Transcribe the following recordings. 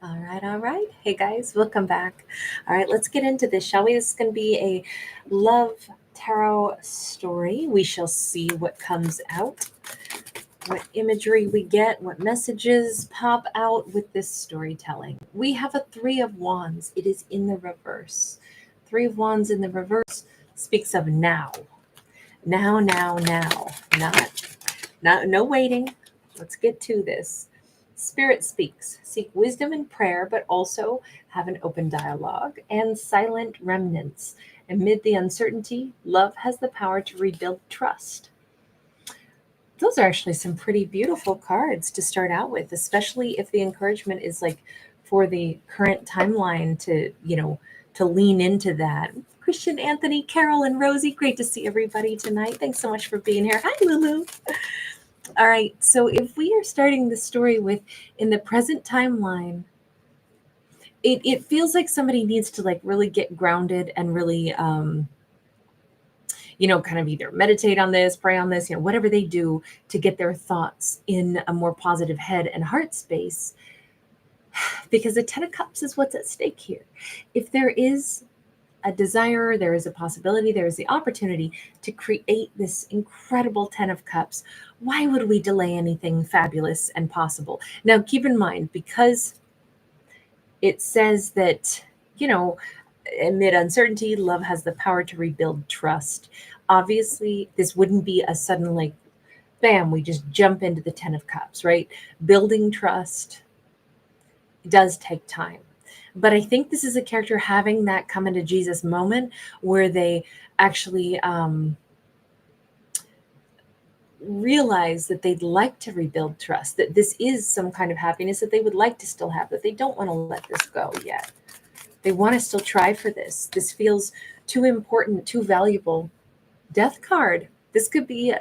All right, all right. Hey guys, welcome back. All right, let's get into this, shall we? This is going to be a love tarot story. We shall see what comes out, what imagery we get, what messages pop out with this storytelling. We have a Three of Wands. It is in the reverse. Three of Wands in the reverse speaks of now. Now, now, now. Not no waiting. Let's get to this. Spirit speaks. Seek wisdom and prayer, but also have an open dialogue and silent remnants. Amid the uncertainty, love has the power to rebuild trust. Those are actually some pretty beautiful cards to start out with, especially if the encouragement is like for the current timeline to lean into that. Christian, Anthony, Carol, and Rosie, great to see everybody tonight. Thanks so much for being here. Hi, Lulu. All right, so if we are starting the story with in the present timeline, it feels like somebody needs to like really get grounded and really kind of either meditate on this, pray on this, whatever they do to get their thoughts in a more positive head and heart space. Because the Ten of Cups is what's at stake here. If there is a desire, there is a possibility, there is the opportunity to create this incredible Ten of Cups, why would we delay anything fabulous and possible? Now, keep in mind, because it says that, amid uncertainty, love has the power to rebuild trust. Obviously, this wouldn't be a sudden, like, bam, we just jump into the Ten of Cups, right? Building trust does take time. But I think this is a character having that come into Jesus moment where they actually realize that they'd like to rebuild trust, that this is some kind of happiness that they would like to still have, that they don't want to let this go yet. They want to still try for this. This feels too important, too valuable. Death card. This could be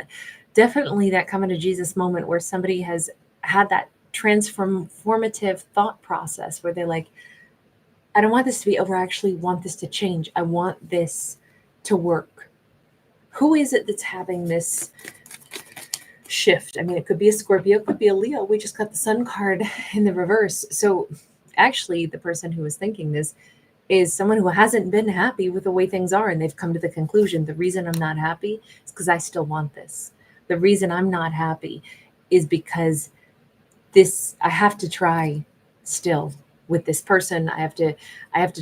definitely that coming to Jesus moment where somebody has had that transformative thought process where they're like, I don't want this to be over. I actually want this to change. I want this to work. Who is it that's having this shift? I mean, it could be a Scorpio, it could be a Leo. We just got the Sun card in the reverse. So actually, the person who is thinking this is someone who hasn't been happy with the way things are. And they've come to the conclusion, the reason I'm not happy is because I still want this. The reason I'm not happy is because I have to try still with this person. I have to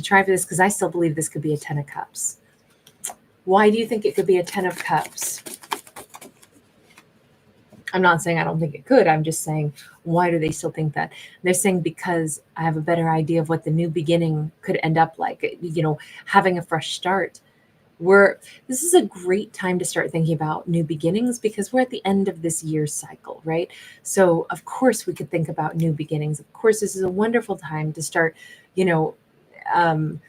try for this because I still believe this could be a Ten of Cups. Why do you think it could be a Ten of Cups? I'm not saying I don't think it could. I'm just saying, why do they still think that? They're saying because I have a better idea of what the new beginning could end up like, having a fresh start. This is a great time to start thinking about new beginnings because we're at the end of this year's cycle, right? So of course we could think about new beginnings. Of course, this is a wonderful time to start, um,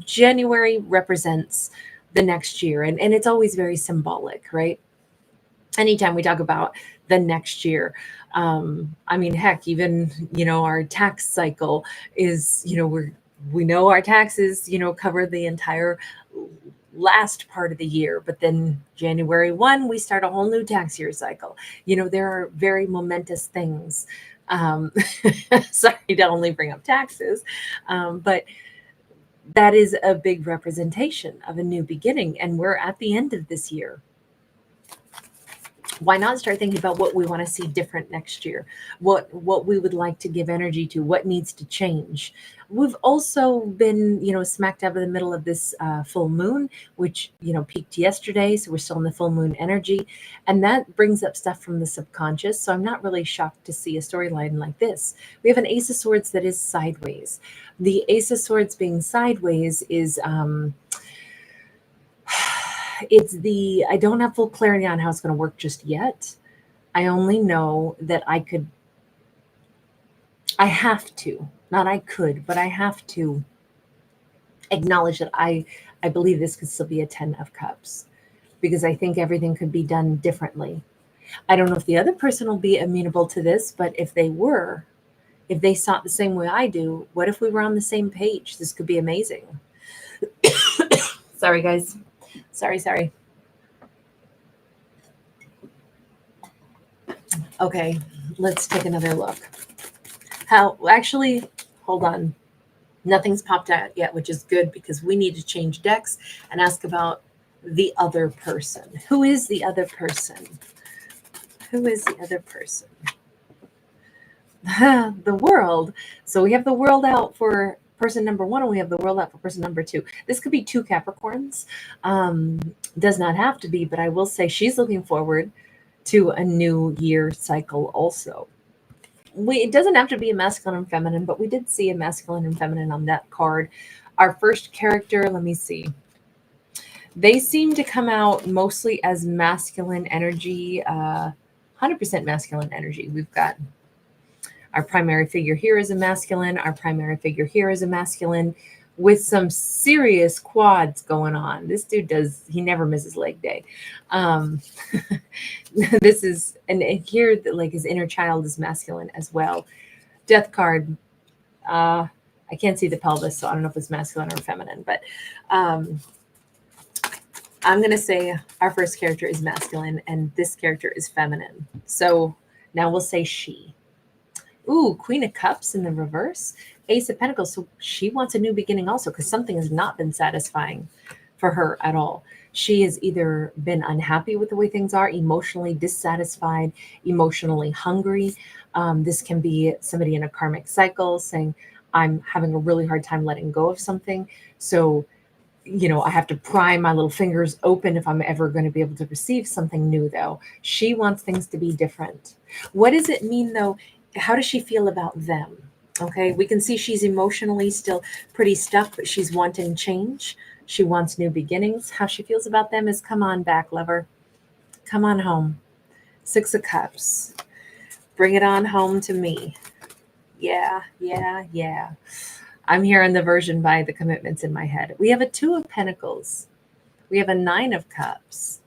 January represents the next year, and it's always very symbolic, right? Anytime we talk about the next year, I mean, heck, even our tax cycle is, we know our taxes, cover the entire last part of the year, but then January 1, we start a whole new tax year cycle. There are very momentous things. Um, Sorry to only bring up taxes, but that is a big representation of a new beginning, and we're at the end of this year. Why not start thinking about what we want to see different next year, what we would like to give energy to, what needs to change? We've also been smack dab in the middle of this full moon, which peaked yesterday, so we're still in the full moon energy, and that brings up stuff from the subconscious. So I'm not really shocked to see a storyline like this. We have an Ace of Swords that is sideways. The Ace of Swords being sideways is I don't have full clarity on how it's going to work just yet. I only know that I have to, not I could, but I have to acknowledge that I believe this could still be a 10 of Cups because I think everything could be done differently. I don't know if the other person will be amenable to this, but if they saw it the same way I do, what if we were on the same page? This could be amazing. Sorry, guys. Sorry. Okay, let's take another look. Actually, hold on. Nothing's popped out yet, which is good because we need to change decks and ask about the other person. Who is the other person? Who is the other person? The world. So we have the world out for person number one, and we have the world out for person number two. This could be two Capricorns. Does not have to be, but I will say she's looking forward to a new year cycle also. It doesn't have to be a masculine and feminine, but we did see a masculine and feminine on that card. Our first character, let me see. They seem to come out mostly as masculine energy, 100% masculine energy. We've got our primary figure here is a masculine. Our primary figure here is a masculine with some serious quads going on. This dude he never misses leg day. This is, and here, like his inner child is masculine as well. Death card. I can't see the pelvis, so I don't know if it's masculine or feminine, but I'm going to say our first character is masculine and this character is feminine. So now we'll say she. Ooh, Queen of Cups in the reverse. Ace of Pentacles. So she wants a new beginning also because something has not been satisfying for her at all. She has either been unhappy with the way things are, emotionally dissatisfied, emotionally hungry. This can be somebody in a karmic cycle saying, I'm having a really hard time letting go of something. So, I have to pry my little fingers open if I'm ever going to be able to receive something new, though. She wants things to be different. What does it mean, though? How does she feel about them? Okay, we can see she's emotionally still pretty stuck, but she's wanting change. She wants new beginnings. How she feels about them is, come on back, lover. Come on home. Six of Cups. Bring it on home to me. Yeah. I'm hearing the version by the commitments in my head. We have a Two of Pentacles. We have a Nine of Cups.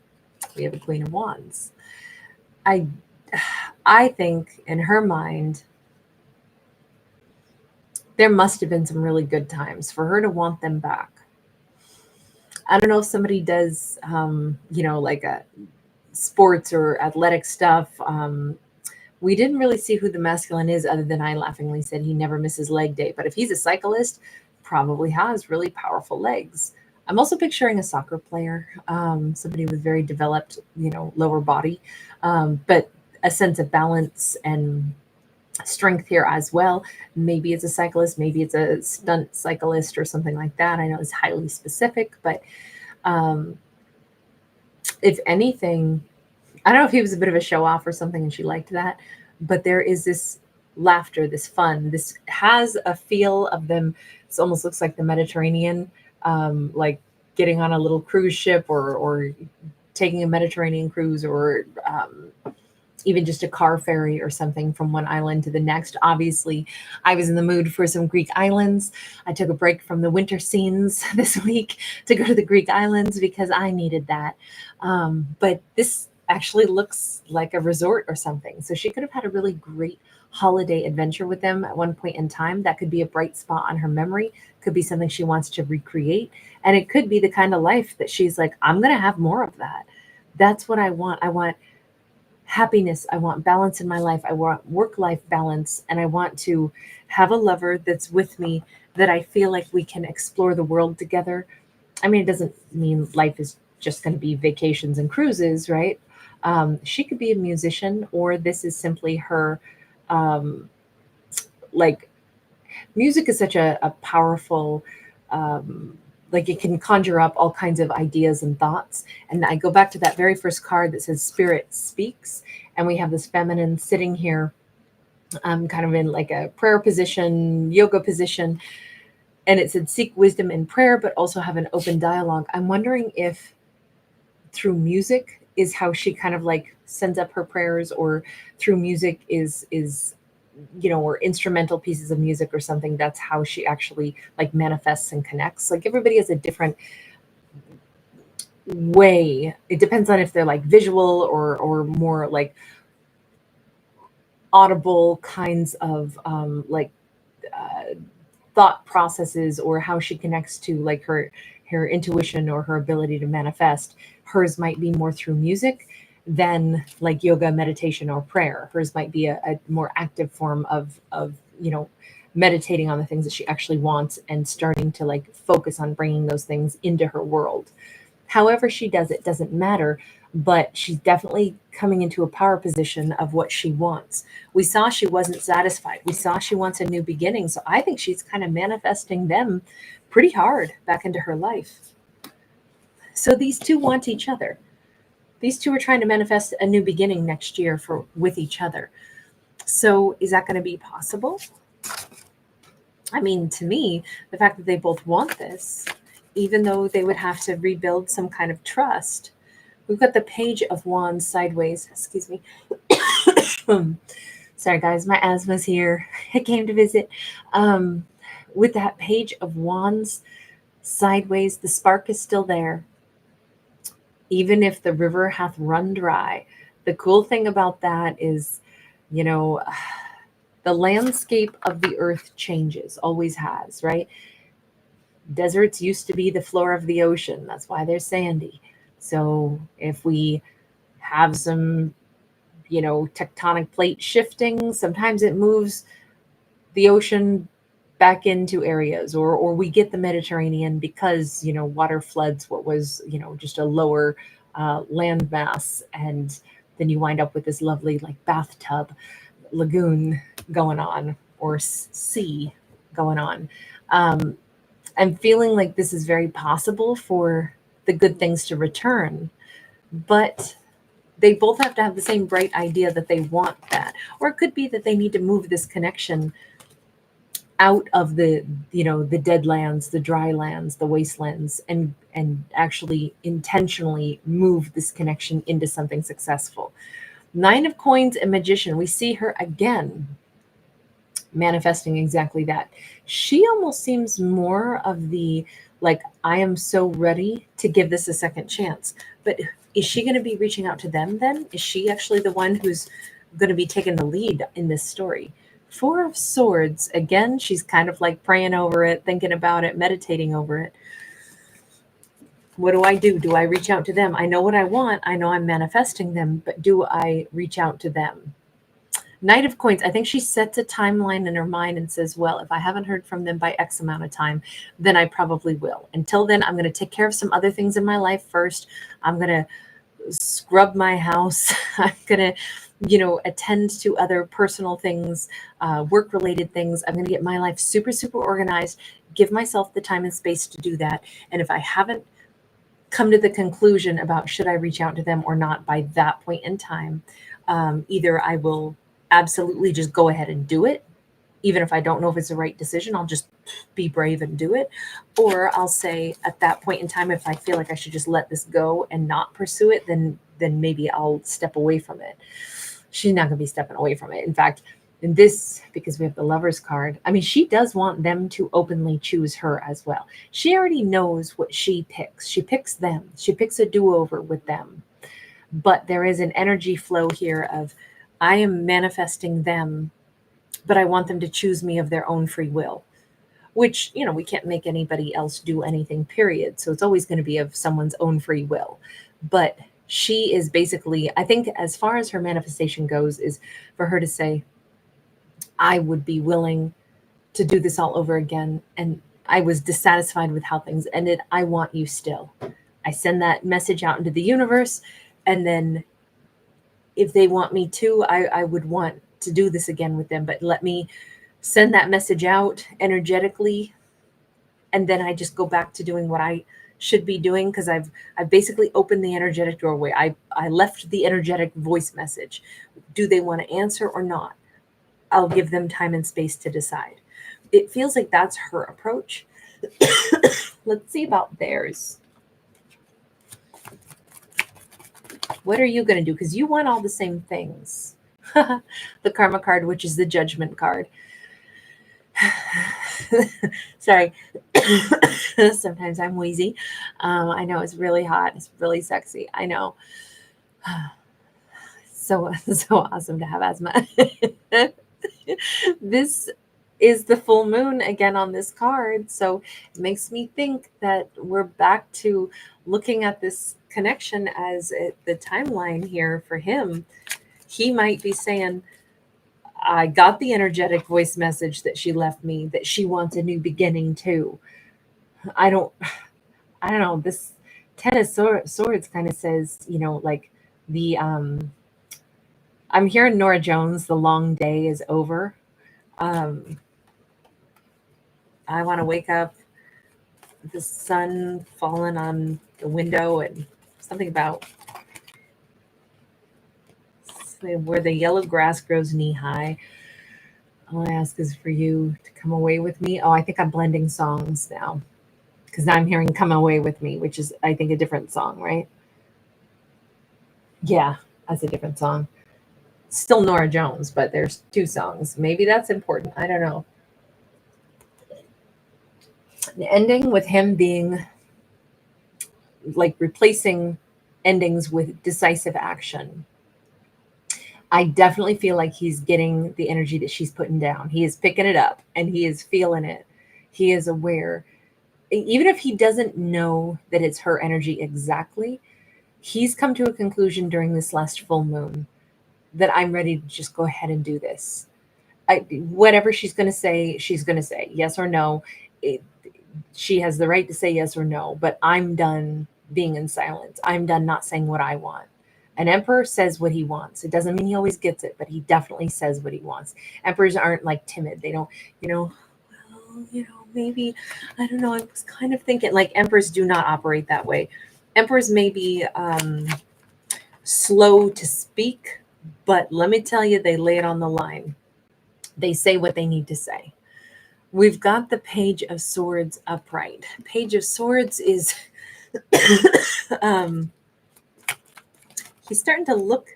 We have a Queen of Wands. I think in her mind, there must have been some really good times for her to want them back. I don't know if somebody does, like a sports or athletic stuff. We didn't really see who the masculine is other than I laughingly said he never misses leg day. But if he's a cyclist, probably has really powerful legs. I'm also picturing a soccer player, somebody with very developed, lower body, but a sense of balance and strength here as well. Maybe it's a cyclist, maybe it's a stunt cyclist or something like that. I know it's highly specific, but if anything, I don't know if he was a bit of a show off or something and she liked that, but there is this laughter, this fun. This has a feel of them. It almost looks like the Mediterranean, like getting on a little cruise ship or taking a Mediterranean cruise or even just a car ferry or something from one island to the next. Obviously, I was in the mood for some Greek islands. I took a break from the winter scenes this week to go to the Greek islands because I needed that. But this actually looks like a resort or something. So she could have had a really great holiday adventure with them at one point in time. That could be a bright spot on her memory. Could be something she wants to recreate. And it could be the kind of life that she's like, I'm going to have more of that. That's what I want. I want happiness. I want balance in my life. I want work-life balance. And I want to have a lover that's with me that I feel like we can explore the world together. I mean, it doesn't mean life is just going to be vacations and cruises, right? She could be a musician, or this is simply her, like music is such a powerful, like it can conjure up all kinds of ideas and thoughts. And I go back to that very first card that says Spirit Speaks. And we have this feminine sitting here, kind of in like a prayer position, yoga position. And it said seek wisdom in prayer, but also have an open dialogue. I'm wondering if through music is how she kind of like sends up her prayers, or through music is or instrumental pieces of music or something. That's how she actually like manifests and connects. Like everybody has a different way. It depends on if they're like visual or more like audible kinds of thought processes, or how she connects to like her intuition or her ability to manifest. Hers might be more through music. than like yoga, meditation, or prayer. Hers might be a more active form of meditating on the things that she actually wants and starting to like focus on bringing those things into her world. However she does it doesn't matter, but she's definitely coming into a power position of what she wants. We saw she wasn't satisfied. We saw she wants a new beginning. So I think she's kind of manifesting them pretty hard back into her life. So these two want each other. These two are trying to manifest a new beginning next year with each other. So is that going to be possible? I mean, to me, the fact that they both want this, even though they would have to rebuild some kind of trust. We've got the Page of Wands sideways. Excuse me. Sorry, guys, my asthma's here. I came to visit. With that Page of Wands sideways, the spark is still there. Even if the river hath run dry. The cool thing about that is, the landscape of the earth changes, always has, right? Deserts used to be the floor of the ocean. That's why they're sandy. So if we have some, tectonic plate shifting, sometimes it moves the ocean back into areas, or we get the Mediterranean because, water floods what was, just a lower land mass. And then you wind up with this lovely like bathtub lagoon going on, or sea going on. I'm feeling like this is very possible for the good things to return, but they both have to have the same bright idea that they want that. Or it could be that they need to move this connection out of the dead lands, the dry lands, the wastelands, and actually intentionally move this connection into something successful. Nine of Coins and Magician, we see her again manifesting exactly that. She almost seems more of the like, I am so ready to give this a second chance. But is she going to be reaching out to them then? Is she actually the one who's going to be taking the lead in this story? Four of Swords, again, she's kind of like praying over it, thinking about it, meditating over it. What do I do? Do I reach out to them? I know what I want. I know I'm manifesting them, but do I reach out to them? Knight of Coins, I think she sets a timeline in her mind and says, well, if I haven't heard from them by X amount of time, then I probably will. Until then, I'm going to take care of some other things in my life first. I'm going to scrub my house. I'm going to, attend to other personal things, work-related things. I'm going to get my life super, super organized, give myself the time and space to do that. And if I haven't come to the conclusion about should I reach out to them or not by that point in time, either I will absolutely just go ahead and do it. Even if I don't know if it's the right decision, I'll just be brave and do it. Or I'll say at that point in time, if I feel like I should just let this go and not pursue it, then maybe I'll step away from it. She's not going to be stepping away from it. In fact, in this, because we have the Lovers card, I mean, she does want them to openly choose her as well. She already knows what she picks. She picks them. She picks a do-over with them. But there is an energy flow here of, I am manifesting them, but I want them to choose me of their own free will, which, we can't make anybody else do anything, period. So it's always going to be of someone's own free will. But she is basically, I think as far as her manifestation goes, is for her to say, I would be willing to do this all over again. And I was dissatisfied with how things ended. I want you still. I send that message out into the universe. And then if they want me to, I would want to do this again with them, but let me send that message out energetically. And then I just go back to doing what I should be doing, because I've basically opened the energetic doorway. I left the energetic voice message. Do they want to answer or not? I'll give them time and space to decide. It feels like that's her approach. Let's see about theirs. What are you going to do? Because you want all the same things. The Karma card, which is the Judgment card. Sorry. Sometimes I'm wheezy. I know it's really hot. It's really sexy. I know. So awesome to have asthma. This is the full moon again on this card. So it makes me think that we're back to looking at this connection as the timeline here for him, he might be saying, I got the energetic voice message that she left me, that she wants a new beginning too. I don't know. This Ten of Swords kind of says, like the I'm hearing Nora Jones, the long day is over. I want to wake up, the sun falling on the window, and something about where the yellow grass grows knee high. All I ask is for you to come away with me. Oh, I think I'm blending songs now, because now I'm hearing Come Away With Me, which is, I think, a different song, right? Yeah, that's a different song. Still Nora Jones, but there's two songs. Maybe that's important. I don't know. The ending with him being like replacing endings with decisive action. I definitely feel like he's getting the energy that she's putting down. He is picking it up and he is feeling it. He is aware. Even if he doesn't know that it's her energy exactly, he's come to a conclusion during this last full moon that I'm ready to just go ahead and do this. Whatever she's going to say, she's going to say yes or no. She has the right to say yes or no, but I'm done being in silence. I'm done not saying what I want. An emperor says what he wants. It doesn't mean he always gets it, but he definitely says what he wants. Emperors aren't like timid. They don't, maybe, I don't know. I was kind of thinking like emperors do not operate that way. Emperors may be slow to speak, but let me tell you, they lay it on the line. They say what they need to say. We've got the Page of Swords upright. Page of Swords is, he's starting to look,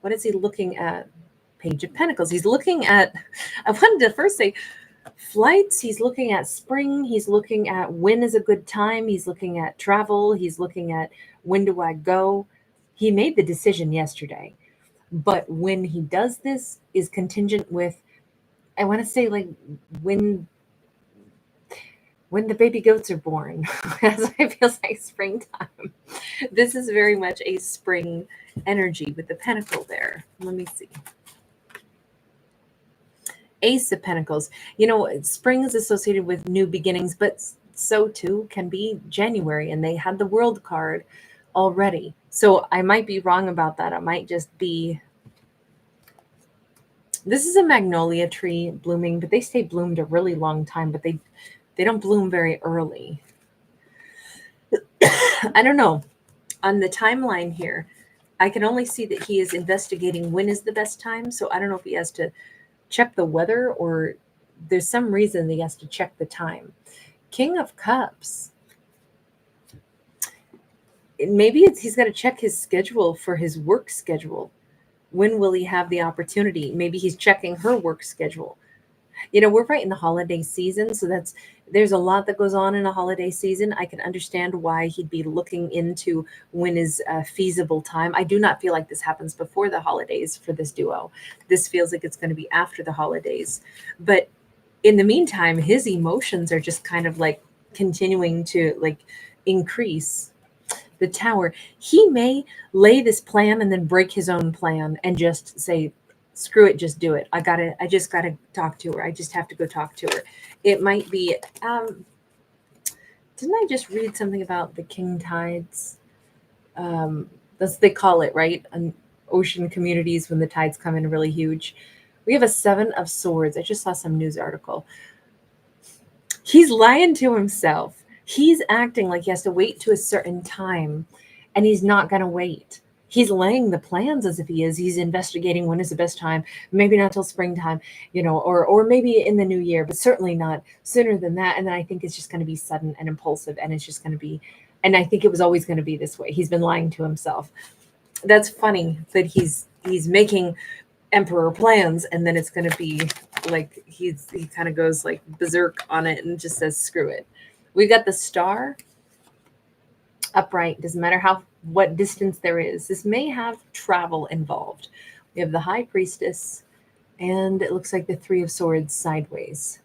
what is he looking at? Page of Pentacles. He's looking at, I wanted to first say flights. He's looking at spring. He's looking at when is a good time. He's looking at travel. He's looking at when do I go? He made the decision yesterday. But when he does this is contingent with, I want to say like when the baby goats are born, as it feels like springtime. This is very much a spring energy with the pentacle there. Let me see. Ace of Pentacles. Spring is associated with new beginnings, but so too can be January, and they had the World card already. So I might be wrong about that. It might just be, this is a magnolia tree blooming, but they stay bloomed a really long time, but they don't bloom very early. I don't know. On the timeline here, I can only see that he is investigating when is the best time. So I don't know if he has to check the weather or there's some reason that he has to check the time. King of Cups. Maybe he's got to check his schedule for his work schedule. When will he have the opportunity? Maybe he's checking her work schedule. We're right in the holiday season, so there's a lot that goes on in a holiday season. I can understand why he'd be looking into when is a feasible time. I do not feel like this happens before the holidays for this duo. This feels like it's going to be after the holidays. But in the meantime, his emotions are just kind of like continuing to like increase. The Tower. He may lay this plan and then break his own plan and just say, screw it, just do it. I just gotta talk to her. I just have to go talk to her. It might be, didn't I just read something about the king tides? That's they call it, right? On ocean communities when the tides come in really huge. We have a 7 of Swords. I just saw some news article. He's lying to himself. He's acting like he has to wait to a certain time, and he's not going to wait. He's laying the plans as if he is. He's investigating when is the best time. Maybe not till springtime, or maybe in the new year, but certainly not sooner than that. And then I think it's just going to be sudden and impulsive, and it's just going to be, and I think it was always going to be this way. He's been lying to himself. That's funny that he's making emperor plans, and then it's going to be like he kind of goes like berserk on it and just says screw it. We got the Star upright. Doesn't matter what distance there is. This may have travel involved. We have the High Priestess, and it looks like the 3 of Swords sideways.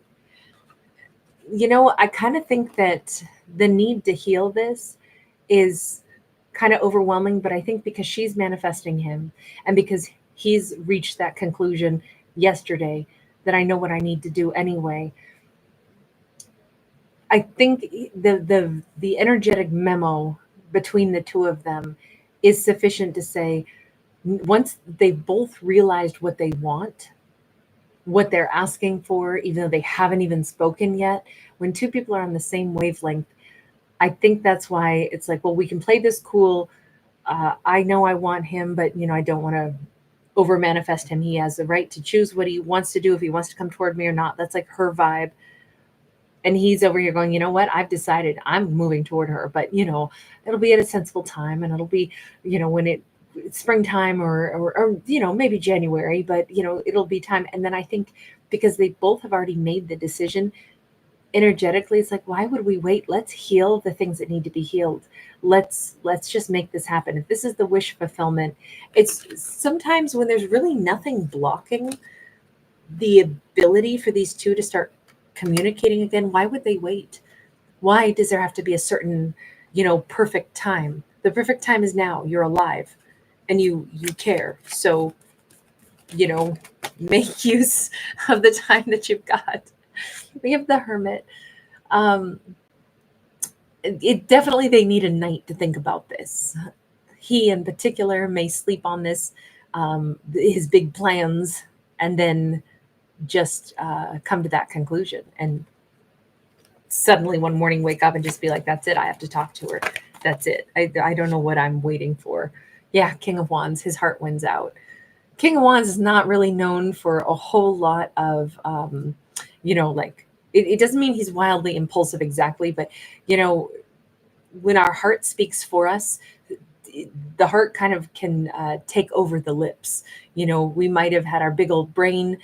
I kind of think that the need to heal this is kind of overwhelming, but I think because she's manifesting him and because he's reached that conclusion yesterday that I know what I need to do anyway. I think the energetic memo between the two of them is sufficient to say once they both realized what they want, what they're asking for, even though they haven't even spoken yet, when two people are on the same wavelength, I think that's why it's like, well, we can play this cool. I know I want him, but I don't want to over manifest him. He has the right to choose what he wants to do, if he wants to come toward me or not. That's like her vibe. And he's over here going, you know what? I've decided I'm moving toward her, but it'll be at a sensible time, and it'll be, when it's springtime or maybe January, but it'll be time. And then I think because they both have already made the decision, energetically it's like, why would we wait? Let's heal the things that need to be healed. Let's just make this happen. If this is the wish fulfillment, it's sometimes when there's really nothing blocking the ability for these two to start communicating again, why would they wait? Why does there have to be a certain perfect time? The perfect time is now. You're alive and you care, so make use of the time that you've got. We have the Hermit. It definitely, they need a night to think about this. He in particular may sleep on this, his big plans, and then just come to that conclusion, and suddenly one morning wake up and just be like, that's it, I have to talk to her. That's it. I don't know what I'm waiting for. Yeah, King of Wands, his heart wins out. King of Wands is not really known for a whole lot of it doesn't mean he's wildly impulsive exactly, but when our heart speaks for us, the heart kind of can take over the lips. We might have had our big old brain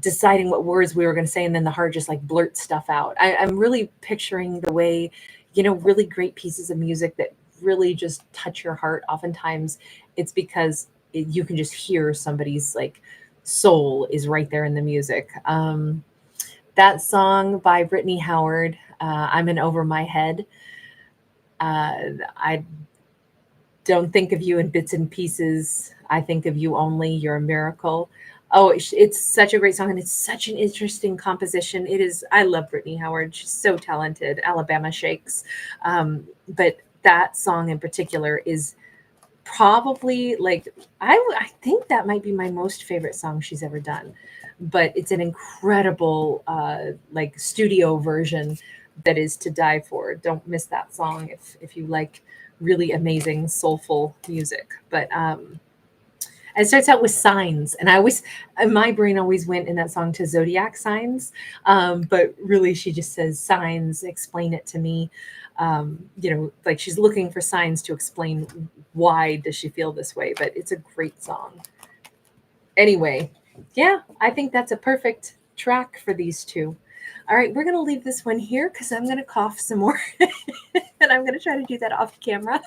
deciding what words we were going to say, and then the heart just like blurts stuff out. I'm really picturing the way, really great pieces of music that really just touch your heart. Oftentimes it's because you can just hear somebody's like soul is right there in the music. That song by Brittany Howard, I'm in Over My Head. I don't think of you in bits and pieces. I think of you only. You're a miracle. Oh, it's such a great song, and it's such an interesting composition. It is. I love Brittany Howard. She's so talented. Alabama Shakes. But that song in particular is probably like, I think that might be my most favorite song she's ever done. But it's an incredible like studio version that is to die for. Don't miss that song if you like really amazing soulful music. But it starts out with signs, and my brain always went in that song to zodiac signs, but really she just says, signs, explain it to me. Like she's looking for signs to explain why does she feel this way. But it's a great song. Anyway, yeah, I think that's a perfect track for these two. All right, we're going to leave this one here because I'm going to cough some more. And I'm going to try to do that off camera.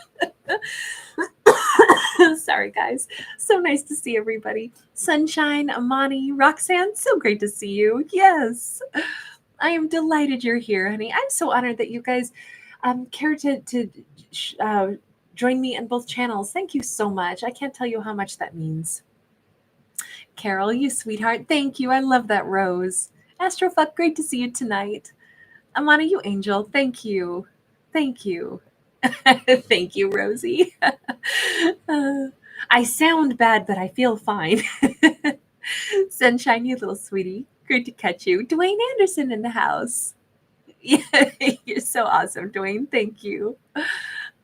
Sorry, guys. So nice to see everybody. Sunshine, Amani, Roxanne, so great to see you. Yes, I am delighted you're here, honey. I'm so honored that you guys care to join me on both channels. Thank you so much. I can't tell you how much that means. Carol, you sweetheart. Thank you. I love that rose. Astrofuck, great to see you tonight. Amani, you angel. Thank you. Thank you. Thank you, Rosie. I sound bad, but I feel fine. Sunshine, you little sweetie. Great to catch you. Dwayne Anderson in the house. Yeah, you're so awesome, Dwayne. Thank you.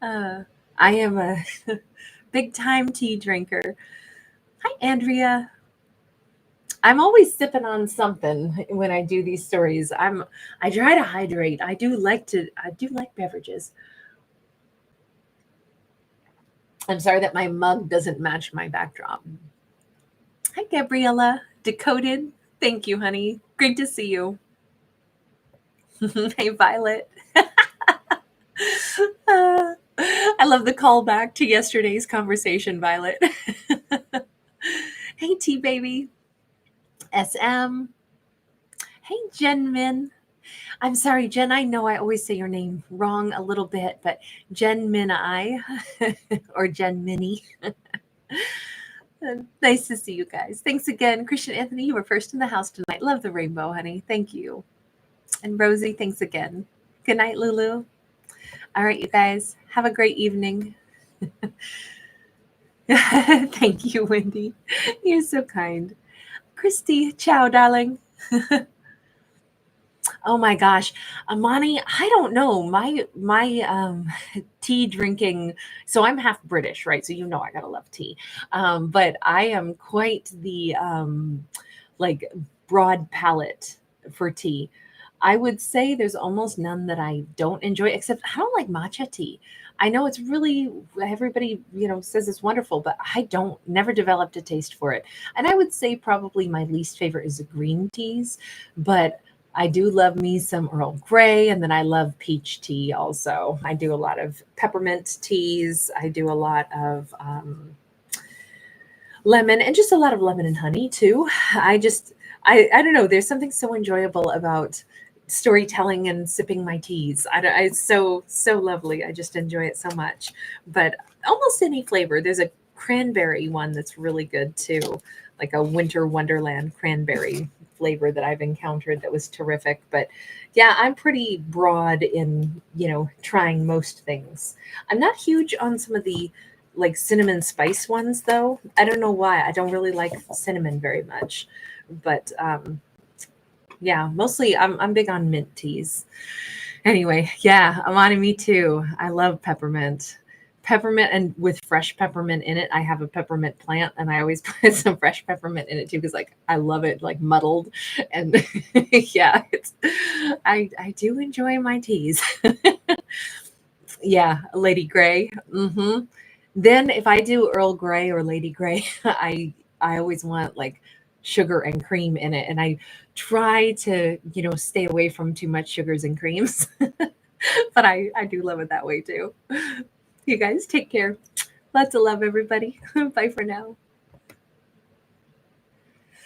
I am a big time tea drinker. Hi, Andrea. I'm always sipping on something when I do these stories. I try to hydrate. I do like beverages. I'm sorry that my mug doesn't match my backdrop. Hi, Gabriella. Decoded. Thank you, honey. Great to see you. Hey, Violet. I love the callback to yesterday's conversation, Violet. Hey, T baby. SM. Hey, Jenmin. I'm sorry, Jen. I know I always say your name wrong a little bit, but Gemini or Gemini. Nice to see you guys. Thanks again. Christian Anthony, you were first in the house tonight. Love the rainbow, honey. Thank you. And Rosie, thanks again. Good night, Lulu. All right, you guys. Have a great evening. Thank you, Wendy. You're so kind. Christy, ciao, darling. Oh my gosh, Amani, I don't know. My tea drinking. So I'm half British, right? So you know I gotta love tea. But I am quite the like broad palette for tea. I would say there's almost none that I don't enjoy, except I don't like matcha tea. I know it's really everybody, says it's wonderful, but I don't never developed a taste for it. And I would say probably my least favorite is the green teas, but I do love me some Earl Grey, and then I love peach tea also. I do a lot of peppermint teas. I do a lot of lemon, and just a lot of lemon and honey too. I don't know. There's something so enjoyable about storytelling and sipping my teas. It's so lovely. I just enjoy it so much. But almost any flavor. There's a cranberry one that's really good too, like a winter wonderland cranberry flavor that I've encountered that was terrific. But yeah, I'm pretty broad in, trying most things. I'm not huge on some of the like cinnamon spice ones though. I don't know why. I don't really like cinnamon very much. But yeah, mostly I'm big on mint teas. Anyway, yeah, Amani, me too. I love peppermint. Peppermint, and with fresh peppermint in it. I have a peppermint plant and I always put some fresh peppermint in it too because like I love it like muddled. And yeah, I do enjoy my teas. Yeah, Lady Grey. Then if I do Earl Grey or Lady Grey, I always want like sugar and cream in it, and I try to stay away from too much sugars and creams. But I do love it that way too. You guys take care. Lots of love, everybody. Bye for now.